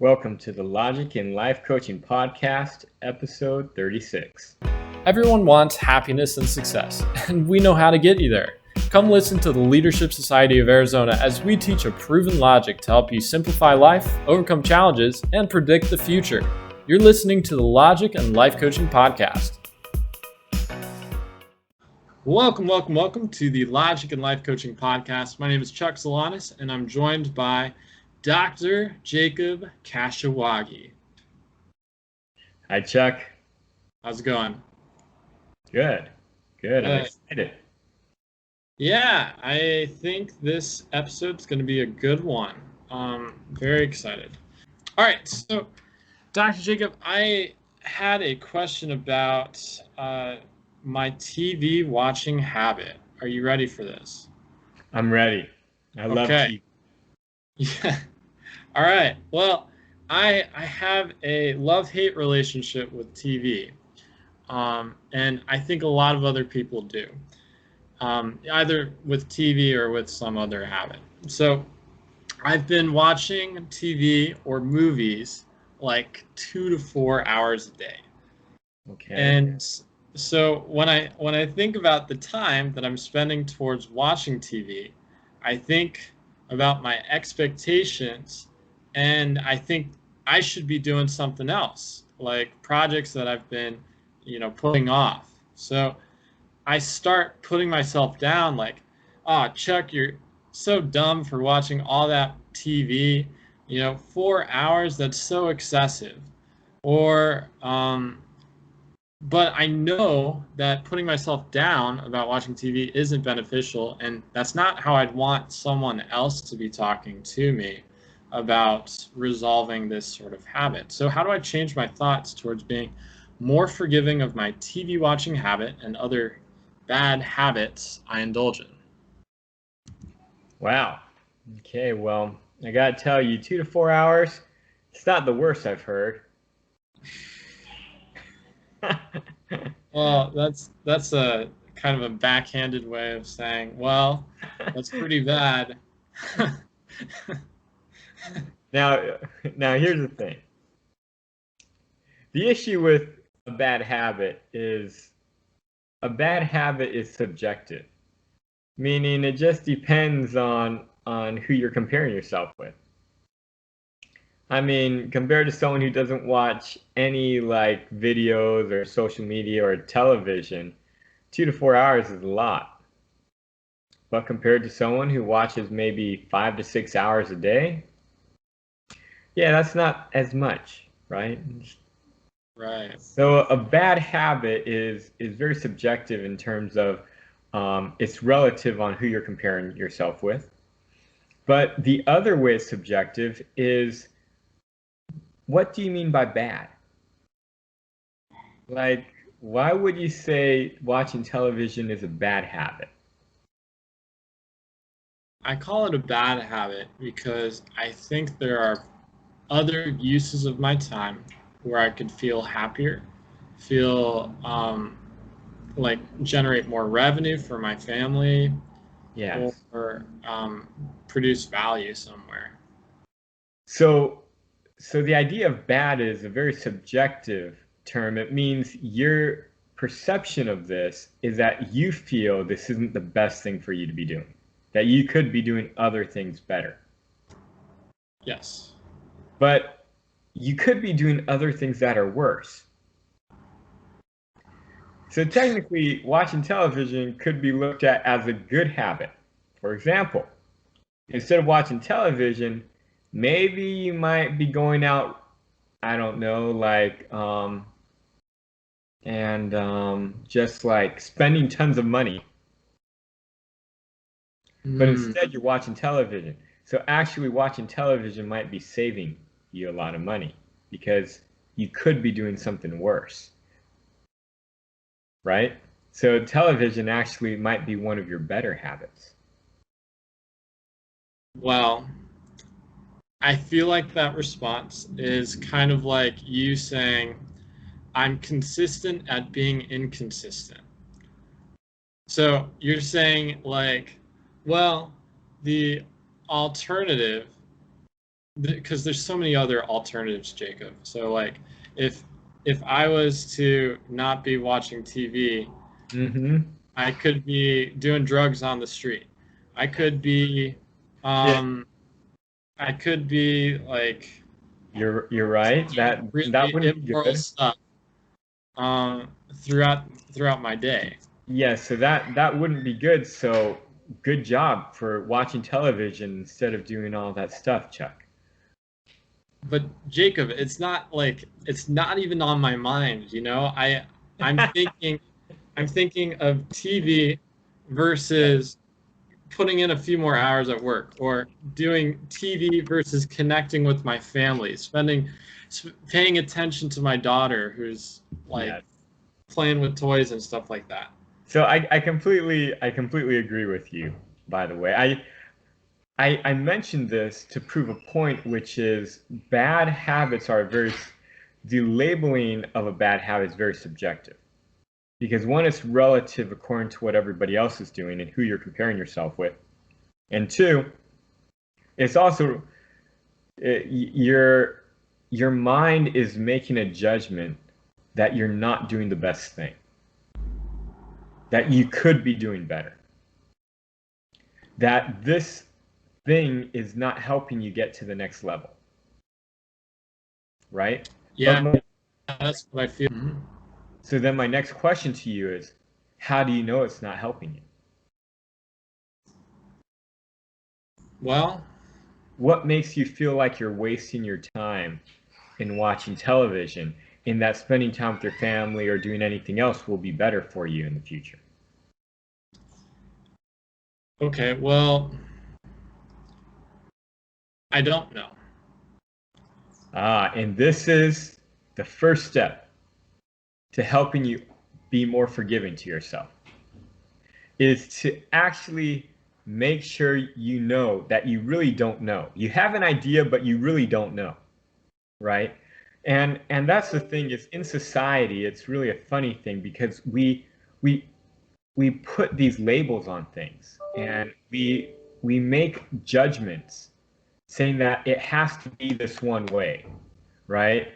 Welcome to the Logic in Life Coaching Podcast, episode 36. Everyone wants happiness and success, and we know how to get you there. Come listen to the Leadership Society of Arizona as we teach a proven logic to help you simplify life, overcome challenges, and predict the future. You're listening to the Logic and Life Coaching Podcast. Welcome to the Logic and Life Coaching Podcast. My name is Chuck Solanas, and I'm joined by Dr. Jacob Kashiwagi. Hi, Chuck. How's it going? Good. I'm excited. Yeah, I think this episode's going to be a good one. Very excited. All right, so Dr. Jacob, I had a question about my TV watching habit. Are you ready for this? I'm ready. I love TV. Yeah. All right. Well, I have a love-hate relationship with TV, and I think a lot of other people do, either with TV or with some other habit. So I've been watching TV or movies like 2 to 4 hours a day. Okay. And so when I think about the time that I'm spending towards watching TV, I think about my expectations, and I think I should be doing something else, like projects that I've been, putting off. So I start putting myself down like, oh, Chuck, you're so dumb for watching all that TV, 4 hours, that's so excessive. Or, but I know that putting myself down about watching TV isn't beneficial, and that's not how I'd want someone else to be talking to me about resolving this sort of habit. So how do I change my thoughts towards being more forgiving of my TV watching habit and other bad habits I indulge in? Wow. Okay, well, I gotta tell you, 2 to 4 hours, it's not the worst I've heard. Well, that's a kind of a backhanded way of saying, well, that's pretty bad. Now here's the thing. The issue with a bad habit is subjective, meaning it just depends on who you're comparing yourself with. I mean, compared to someone who doesn't watch any like videos or social media or television, 2 to 4 hours is a lot. But compared to someone who watches maybe 5 to 6 hours a day, yeah, that's not as much, right? Right. So a bad habit is very subjective in terms of it's relative on who you're comparing yourself with. But the other way it's subjective is, what do you mean by bad? Like, why would you say watching television is a bad habit? I call it a bad habit because I think there are other uses of my time where I could feel happier, feel like generate more revenue for my family, Yes. or produce value somewhere. So the idea of bad is a very subjective term. It means your perception of this is that you feel this isn't the best thing for you to be doing, that you could be doing other things better. Yes. But you could be doing other things that are worse. So technically, watching television could be looked at as a good habit. For example, instead of watching television, maybe you might be going out, I don't know, like, just like spending tons of money. But instead you're watching television. So actually watching television might be saving you a lot of money because you could be doing something worse. Right? So television actually might be one of your better habits. Well, I feel like that response is kind of like you saying, I'm consistent at being inconsistent. So you're saying like, well, the alternative because there's so many other alternatives, Jacob. So like if if I was to not be watching TV, Mm-hmm. I could be doing drugs on the street. I could be Yeah, um I could be like you're right. doing That really wouldn't be immoral good. stuff throughout my day. Yeah, so that wouldn't be good. So good job for watching television instead of doing all that stuff, Chuck. But Jacob, it's not even on my mind, you know? I'm thinking I'm thinking of TV versus putting in a few more hours at work, or doing TV versus connecting with my family, paying attention to my daughter who's like Yes. playing with toys and stuff like that. So I completely agree with you, by the way. I mentioned this to prove a point, which is bad habits are the labeling of a bad habit is very subjective. Because one, it's relative according to what everybody else is doing and who you're comparing yourself with. And two, it's also your mind is making a judgment that you're not doing the best thing, that you could be doing better, that this thing is not helping you get to the next level, right? But Yeah, that's what I feel. so then my next question to you is, how do you know it's not helping you? Well, What makes you feel like you're wasting your time in watching television, in that spending time with your family or doing anything else will be better for you in the future? okay, well, I don't know. And this is the first step to helping you be more forgiving to yourself, is to actually make sure you know that you really don't know. You have an idea, but you really don't know, right? And that's the thing, is in society, it's really a funny thing because we we put these labels on things, and we make judgments saying that it has to be this one way, right?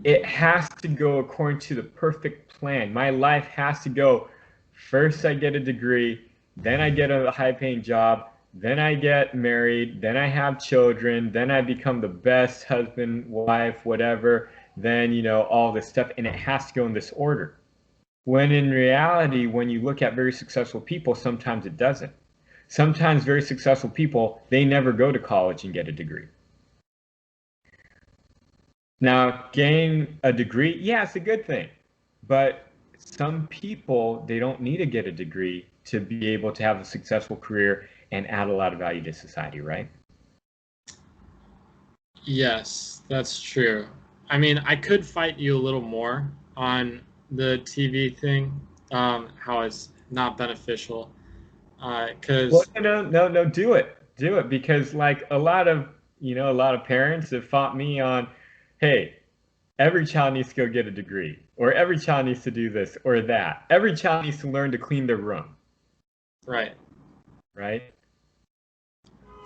It has to go according to the perfect plan. My life has to go, first I get a degree, then I get a high paying job, then I get married, then I have children, then I become the best husband, wife, whatever, then, all this stuff, and it has to go in this order. When in reality, when you look at very successful people, sometimes it doesn't. Sometimes very successful people, they never go to college and get a degree. Now, getting a degree, yeah, it's a good thing. But some people, they don't need to get a degree to be able to have a successful career and add a lot of value to society, right? Yes, that's true. I mean, I could fight you a little more on the TV thing, how it's not beneficial, Well, because no, no, no, do it, because like a lot of parents have fought me on, hey, every child needs to go get a degree, or every child needs to do this or that. Every child needs to learn to clean their room, right. right?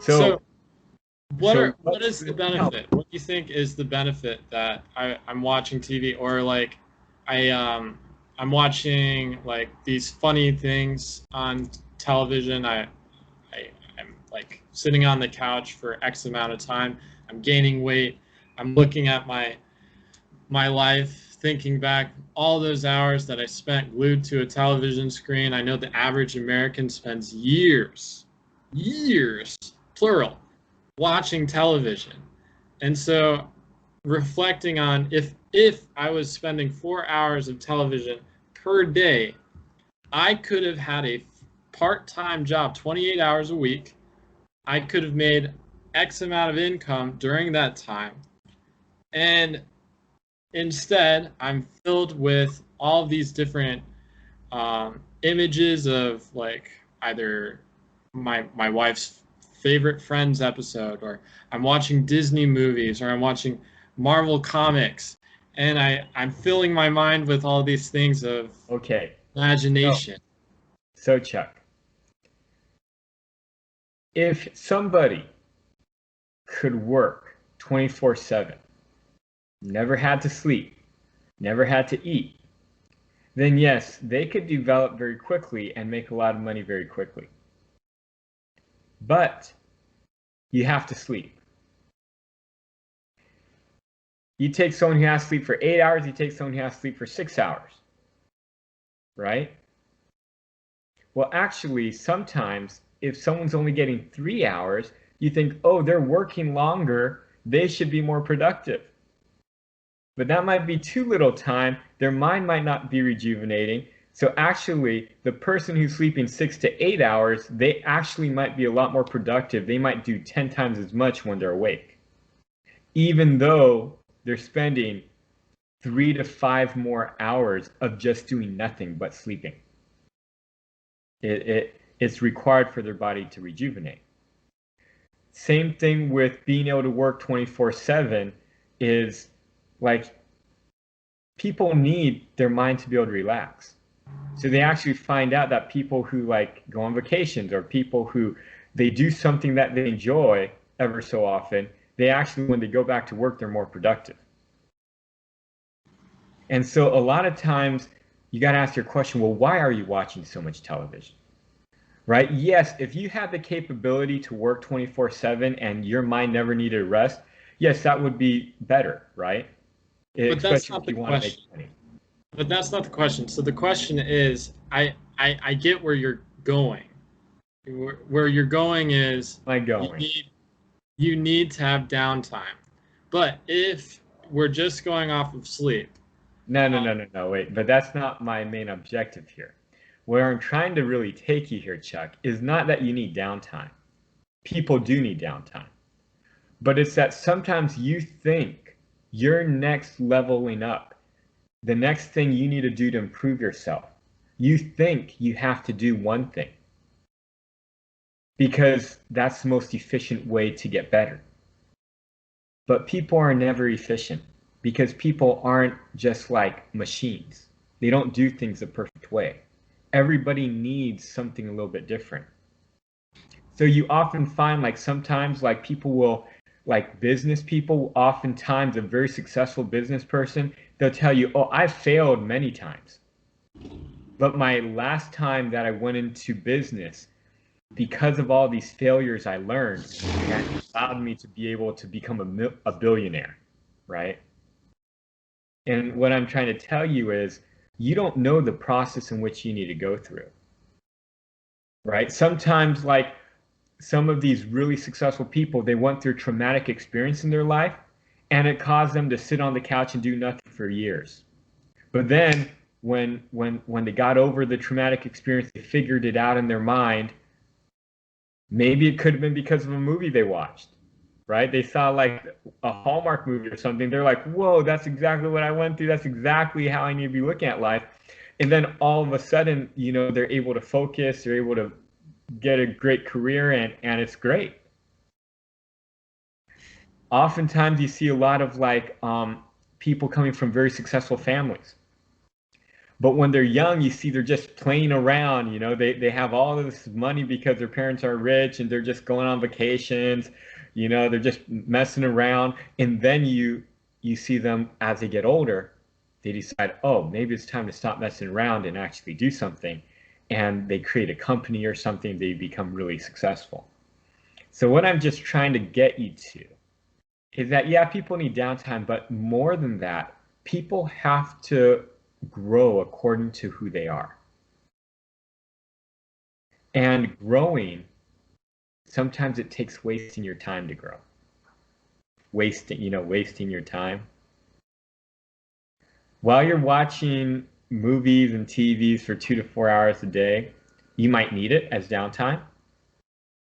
So, So so what is the benefit? What do you think is the benefit that I'm watching TV, or like I'm watching like these funny things on television. I'm like sitting on the couch for X amount of time. I'm gaining weight. I'm looking at my life, thinking back all those hours that I spent glued to a television screen. I know the average American spends years, plural, watching television. And so reflecting on if I was spending 4 hours of television per day, I could have had a part-time job, 28 hours a week. I could have made X amount of income during that time. And instead, I'm filled with all these different images of like either my wife's favorite Friends episode, or I'm watching Disney movies, or I'm watching Marvel comics, and I'm filling my mind with all these things of okay. So, imagination. so Chuck, if somebody could work 24/7, never had to sleep, never had to eat, then yes, they could develop very quickly and make a lot of money very quickly. But you have to sleep. You take someone who has to sleep for 8 hours, you take someone who has to sleep for 6 hours, right? Well, actually, sometimes if someone's only getting 3 hours, you think, oh, they're working longer, they should be more productive. But that might be too little time, their mind might not be rejuvenating. So actually, the person who's sleeping 6 to 8 hours, they actually might be a lot more productive. They might do 10 times as much when they're awake, even though they're spending 3 to 5 more hours of just doing nothing but sleeping. It's required for their body to rejuvenate. Same thing with being able to work 24/7 is like people need their mind to be able to relax. So they actually find out that people who like go on vacations or people who they do something that they enjoy ever so often, they actually, when they go back to work, they're more productive. And so a lot of times you got to ask your question, well, why are you watching so much television? Right? Yes, if you had the capability to work 24/7 and your mind never needed rest, yes, that would be better, right? But that's Especially not if the you want to make question. money. But that's not the question. So the question is, I get where you're going. Where you're going is Am I you going? need to have downtime. But if we're just going off of sleep, No, wait, but that's not my main objective here. Where I'm trying to really take you here, Chuck, is not that you need downtime. People do need downtime. But it's that sometimes you think your next leveling up, the next thing you need to do to improve yourself, you think you have to do one thing because that's the most efficient way to get better. But people are never efficient because people aren't just like machines. They don't do things the perfect way. Everybody needs something a little bit different. So you often find like sometimes like people will, like business people, oftentimes a very successful business person, they'll tell you, oh, I've failed many times. But my last time that I went into business, because of all these failures I learned, that allowed me to be able to become a billionaire, right? And what I'm trying to tell you is you don't know the process in which you need to go through, right? Sometimes like some of these really successful people, they went through traumatic experience in their life and it caused them to sit on the couch and do nothing for years. But then when they got over the traumatic experience, they figured it out in their mind. Maybe it could have been because of a movie they watched, right? They saw like a Hallmark movie or something. They're like, whoa, that's exactly what I went through. That's exactly how I need to be looking at life. And then all of a sudden, you know, they're able to focus, they're able to get a great career, and it's great. Oftentimes you see a lot of like people coming from very successful families. But when they're young, you see they're just playing around, you know, they have all of this money because their parents are rich and they're just going on vacations, you know, they're just messing around. And then you see them as they get older, they decide, oh, maybe it's time to stop messing around and actually do something. And they create a company or something, they become really successful. So what I'm just trying to get you to is that, yeah, people need downtime, but more than that, people have to grow according to who they are. And growing, sometimes it takes wasting your time to grow. Wasting your time. While you're watching movies and TVs for 2 to 4 hours a day, you might need it as downtime.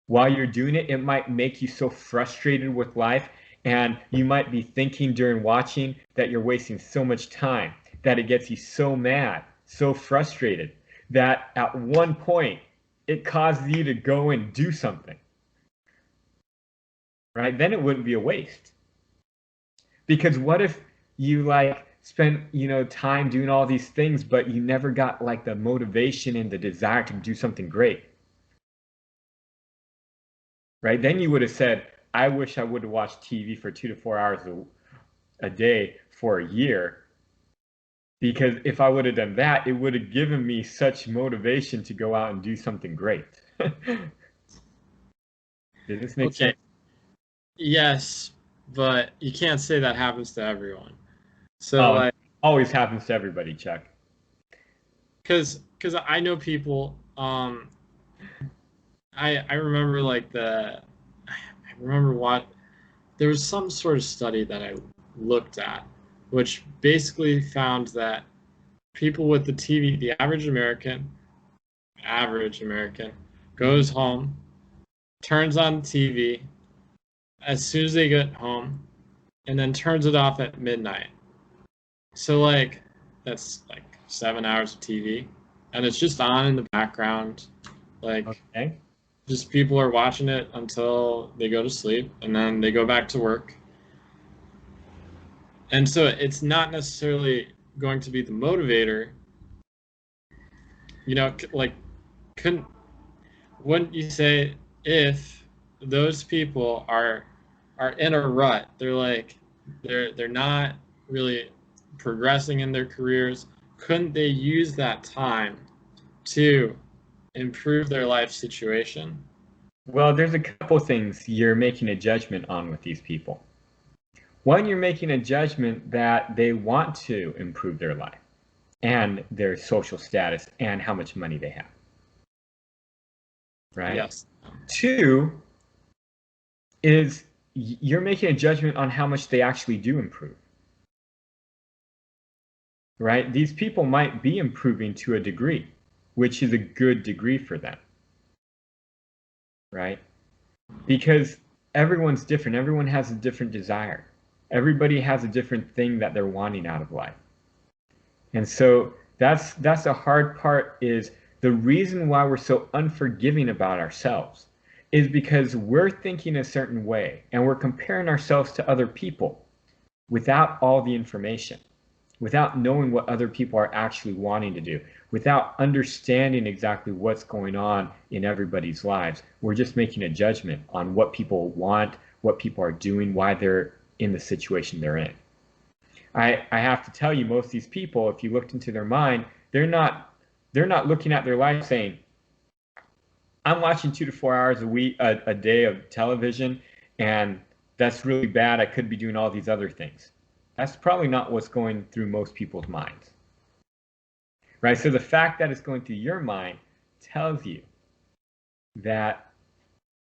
While you're doing it, it might make you so frustrated with life, and you might be thinking during watching that you're wasting so much time, that it gets you so mad, so frustrated, that at one point it causes you to go and do something, right? Then it wouldn't be a waste. Because what if you like spent, time doing all these things, but you never got like the motivation and the desire to do something great, right? Then you would have said, I wish I would have watched TV for 2 to 4 hours a day for a year, because if I would have done that, it would have given me such motivation to go out and do something great. Does this make Okay. sense? Yes, but you can't say that happens to everyone. So Oh, like, always happens to everybody, Chuck. because I know people. I remember like I remember what there was some sort of study that I looked at, which basically found that people with the TV, the average American, goes home, turns on the TV as soon as they get home, and then turns it off at midnight. So like that's like 7 hours of TV, and it's just on in the background, like Okay. just people are watching it until they go to sleep, and then they go back to work. And so it's not necessarily going to be the motivator, like couldn't wouldn't you say if those people are in a rut, they're not really progressing in their careers, couldn't they use that time to improve their life situation? Well, there's a couple things you're making a judgment on with these people. One, you're making a judgment that they want to improve their life and their social status and how much money they have, right? Yes. Two is you're making a judgment on how much they actually do improve, right? These people might be improving to a degree, which is a good degree for them, right? Because everyone's different. Everyone has a different desire. Everybody has a different thing that they're wanting out of life. And so that's a hard part, is the reason why we're so unforgiving about ourselves is because we're thinking a certain way and we're comparing ourselves to other people without all the information, without knowing what other people are actually wanting to do, without understanding exactly what's going on in everybody's lives. We're just making a judgment on what people want, what people are doing, why they're in the situation they're in. I have to tell you, most of these people, if you looked into their mind, they're not looking at their life saying, I'm watching 2 to 4 hours a day of television, and that's really bad. I could be doing all these other things. That's probably not what's going through most people's minds, right? So the fact that it's going through your mind tells you that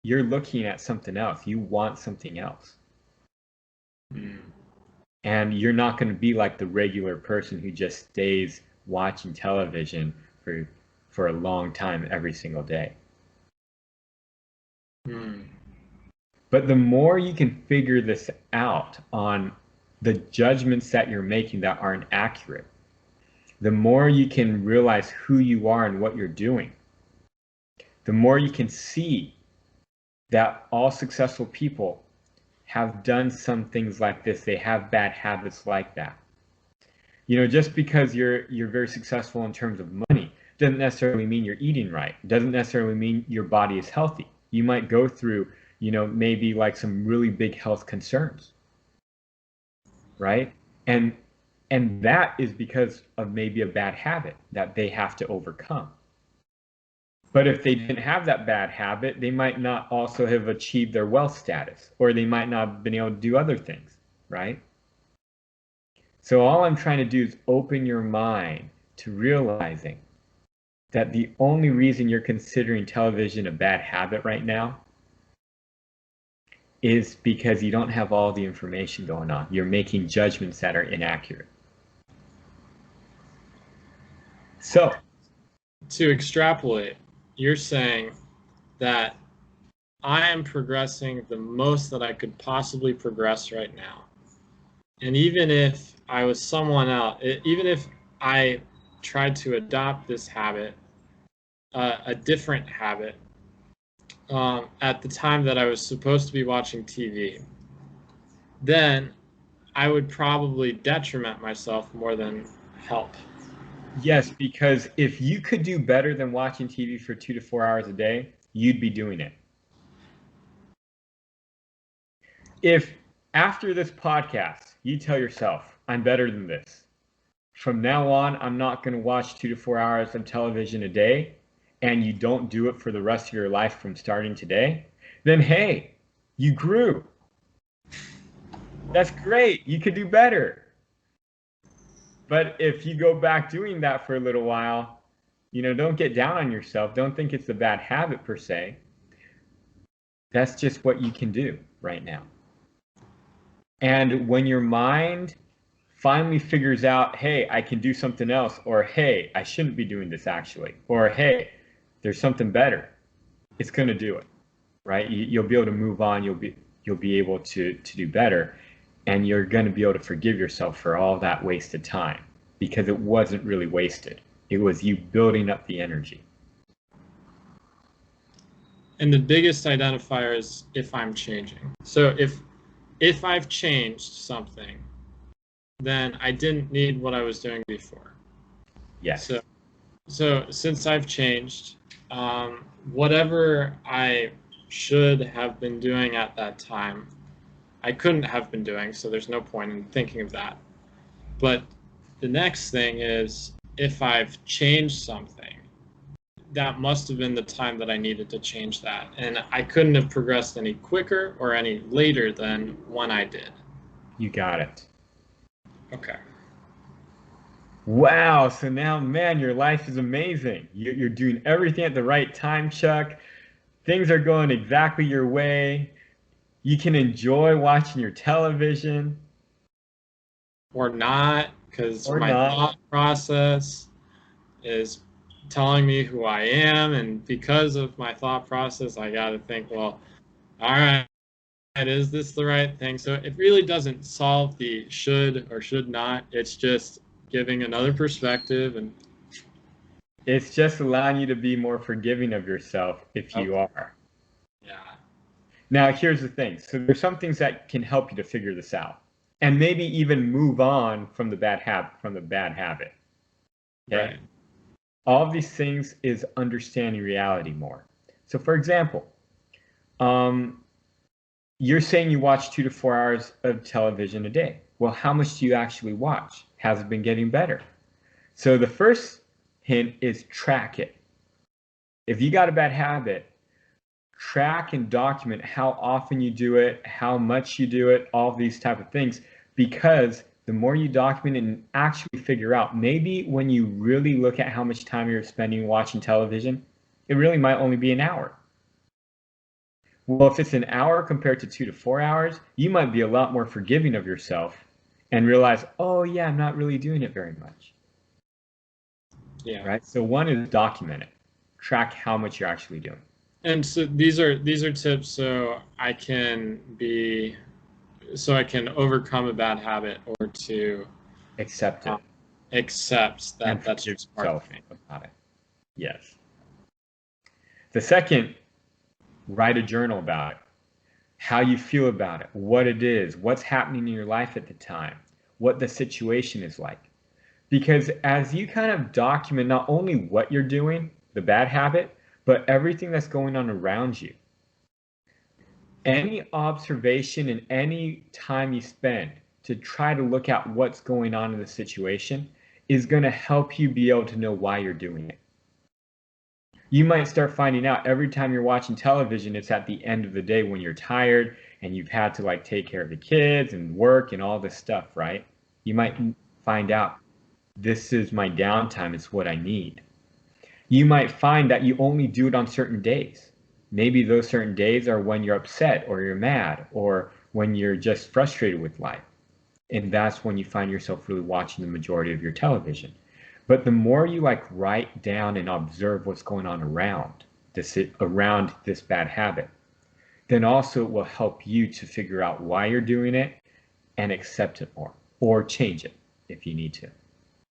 you're looking at something else. You want something else. Mm. And you're not going to be like the regular person who just stays watching television for a long time every single day. Mm. But the more you can figure this out on the judgments that you're making that aren't accurate, the more you can realize who you are and what you're doing, the more you can see that all successful people have done some things like this. They have bad habits like that. Just because you're very successful in terms of money doesn't necessarily mean you're eating right. Doesn't necessarily mean your body is healthy. You might go through, maybe like some really big health concerns, right? And that is because of maybe a bad habit that they have to overcome. But if they didn't have that bad habit, they might not also have achieved their wealth status, or they might not have been able to do other things, right? So all I'm trying to do is open your mind to realizing that the only reason you're considering television a bad habit right now is because you don't have all the information going on. You're making judgments that are inaccurate. So, To extrapolate, you're saying that I am progressing the most that I could possibly progress right now. And even if I was someone else, even if I tried to adopt this habit, a different habit, at the time that I was supposed to be watching TV, then I would probably detriment myself more than help. yes, because if you could do better than watching TV for 2 to 4 hours a day, you'd be doing it. if after this podcast, you tell yourself, I'm better than this. From now on, I'm not going to watch 2 to 4 hours of television a day, and you don't do it for the rest of your life from starting today, then hey, you grew. That's great. You could do better. But if you go back doing that for a little while, don't get down on yourself. Don't think it's a bad habit per se. That's just what you can do right now. And when your mind finally figures out, hey, I can do something else, or hey, I shouldn't be doing this actually, or hey, there's something better, it's going to do it, right? You'll be able to move on. You'll be able to do better, and you're going to be able to forgive yourself for all that wasted time, because it wasn't really wasted. It was you building up the energy. And the biggest identifier is if I'm changing. So if I've changed something, then I didn't need what I was doing before. Yes. So since I've changed, whatever I should have been doing at that time, I couldn't have been doing, so there's no point in thinking of that. But the next thing is, if I've changed something, that must have been the time that I needed to change that. And I couldn't have progressed any quicker or any later than when I did. You got it. Okay. Wow. So now, man, your life is amazing. You're doing everything at the right time, Chuck. Things are going exactly your way. You can enjoy watching your television. Or not, because my thought process is telling me who I am, and because of my thought process, I got to think, well, all right, is this the right thing? So it really doesn't solve the should or should not. It's just giving another perspective, and it's just allowing you to be more forgiving of yourself if you are. Yeah. Now, here's the thing. So there's some things that can help you to figure this out, and maybe even move on from the bad habit. Okay? Right. All of these things is understanding reality more. So, for example, you're saying you watch 2 to 4 hours of television a day. Well, how much do you actually watch? Has it been getting better? So the first hint is track it. If you got a bad habit, track and document how often you do it, how much you do it, all these type of things, because the more you document and actually figure out, maybe when you really look at how much time you're spending watching television, it really might only be an hour. Well, if it's an hour compared to 2 to 4 hours, you might be a lot more forgiving of yourself and realize, oh yeah, I'm not really doing it very much. Yeah. Right. So one is document it, track how much you're actually doing. And so these are tips so I can overcome a bad habit, or to accept it. Accept that that's just part of me. About it. Yes. The second, write a journal about it. How you feel about it, what it is, what's happening in your life at the time, what the situation is like. Because as you kind of document not only what you're doing, the bad habit, but everything that's going on around you, any observation and any time you spend to try to look at what's going on in the situation is going to help you be able to know why you're doing it. You might start finding out every time you're watching television, it's at the end of the day when you're tired and you've had to like take care of the kids and work and all this stuff, right? You might find out this is my downtime, it's what I need. You might find that you only do it on certain days. Maybe those certain days are when you're upset or you're mad or when you're just frustrated with life. And that's when you find yourself really watching the majority of your television. But the more you like write down and observe what's going on around this bad habit, then also it will help you to figure out why you're doing it and accept it more or change it if you need to.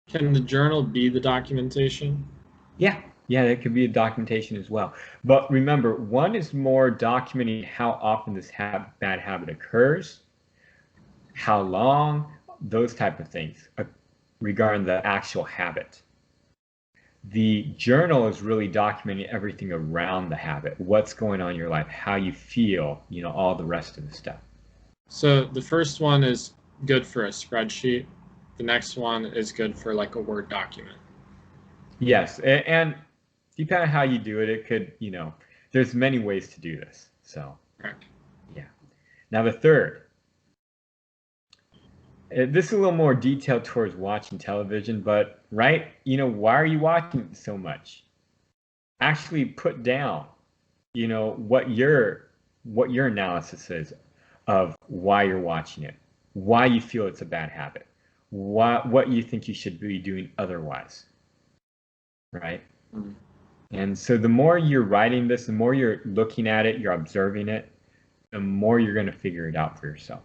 Can the journal be the documentation? Yeah, it could be a documentation as well. But remember, one is more documenting how often this bad habit occurs, how long, those type of things regarding the actual habit. The journal is really documenting everything around the habit, what's going on in your life, how you feel, all the rest of the stuff. So the first one is good for a spreadsheet. The next one is good for like a Word document. Yes, and depending on how you do it, it could, there's many ways to do this. So, Correct. yeah. Now the third, this is a little more detailed towards watching television, but right, why are you watching so much? Actually put down, what your analysis is of why you're watching it, why you feel it's a bad habit, what you think you should be doing otherwise, right? Mm-hmm. And so the more you're writing this, the more you're looking at it, you're observing it, the more you're going to figure it out for yourself.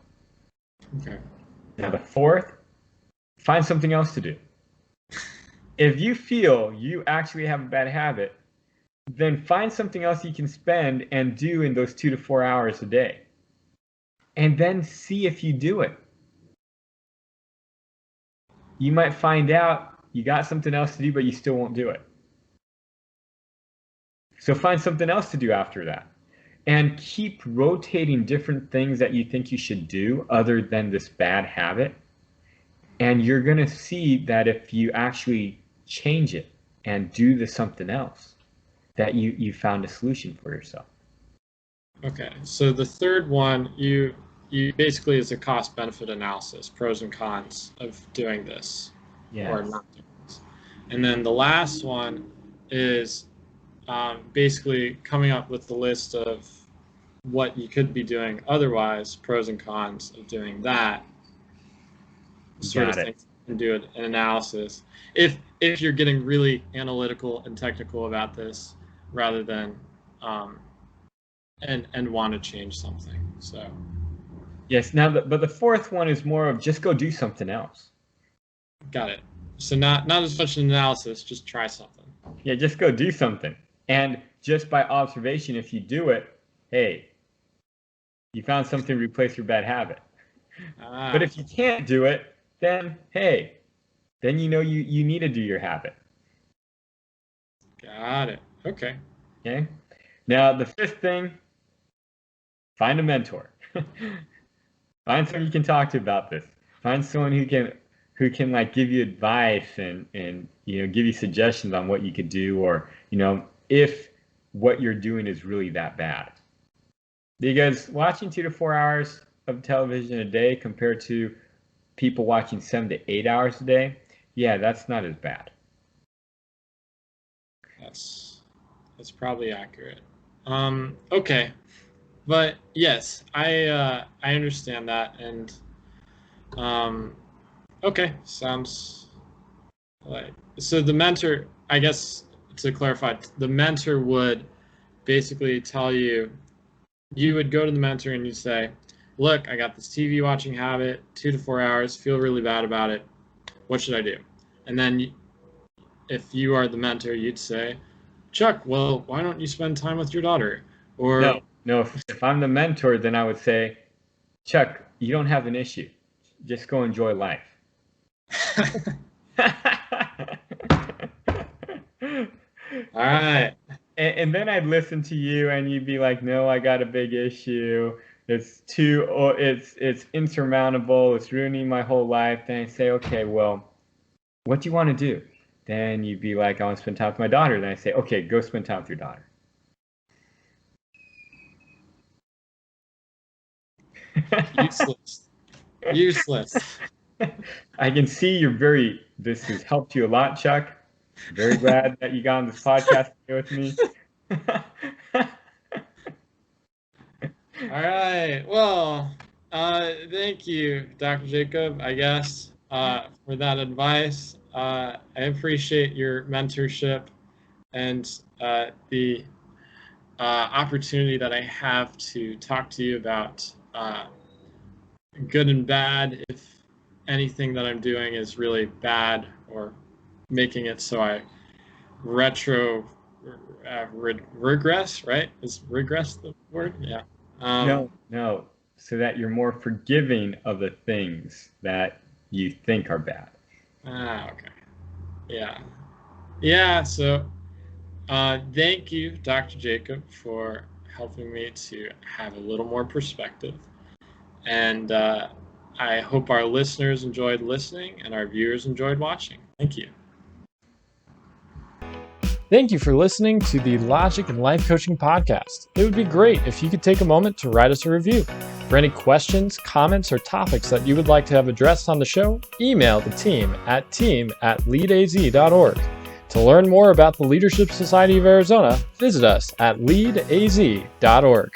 Okay. Now the fourth, find something else to do. If you feel you actually have a bad habit, then find something else you can spend and do in those 2 to 4 hours a day. And then see if you do it. You might find out you got something else to do, but you still won't do it. So find something else to do after that. And keep rotating different things that you think you should do other than this bad habit. And you're going to see that if you actually change it and do something else, that you found a solution for yourself. Okay, so the third one, you basically is a cost-benefit analysis, pros and cons of doing this or not doing this. And then the last one is basically coming up with the list of what you could be doing otherwise, pros and cons of doing that sort of thing, and do an analysis. If you're getting really analytical and technical about this, rather than and want to change something. So yes. Now, but the fourth one is more of just go do something else. Got it. So not as much an analysis, just try something. Yeah, just go do something. And just by observation, if you do it, hey, you found something to replace your bad habit. But if you can't do it, then hey, then you need to do your habit. Got it. Okay. Okay. Now the fifth thing, find a mentor. Find someone you can talk to about this. Find someone who can like give you advice and give you suggestions on what you could do, or if what you're doing is really that bad. Because watching 2 to 4 hours of television a day compared to people watching 7 to 8 hours a day, yeah, that's not as bad. That's probably accurate. Okay, but yes, I understand that, and okay, sounds like so. The mentor, I guess, to clarify, the mentor would basically tell you. You would go to the mentor and you'd say, look, I got this TV watching habit, 2 to 4 hours, feel really bad about it. What should I do? And then if you are the mentor, you'd say, Chuck, well, why don't you spend time with your daughter? Or no, if I'm the mentor, then I would say, Chuck, you don't have an issue. Just go enjoy life. All right. And then I'd listen to you and you'd be like, no, I got a big issue. It's insurmountable. It's ruining my whole life. Then I say, okay, well, what do you want to do? Then you'd be like, I want to spend time with my daughter. Then I say, okay, go spend time with your daughter. Useless. I can see this has helped you a lot, Chuck. Very glad that you got on this podcast with me. All right. Well, thank you, Dr. Jacob, I guess, for that advice. I appreciate your mentorship and the opportunity that I have to talk to you about good and bad, if anything that I'm doing is really bad, or making it so I regress, right? Is regress the word? Yeah. No. So that you're more forgiving of the things that you think are bad. Okay. Yeah. So thank you, Dr. Jacob, for helping me to have a little more perspective. And I hope our listeners enjoyed listening and our viewers enjoyed watching. Thank you. Thank you for listening to the Logic and Life Coaching Podcast. It would be great if you could take a moment to write us a review. For any questions, comments, or topics that you would like to have addressed on the show, email the team at leadaz.org. To learn more about the Leadership Society of Arizona, visit us at leadaz.org.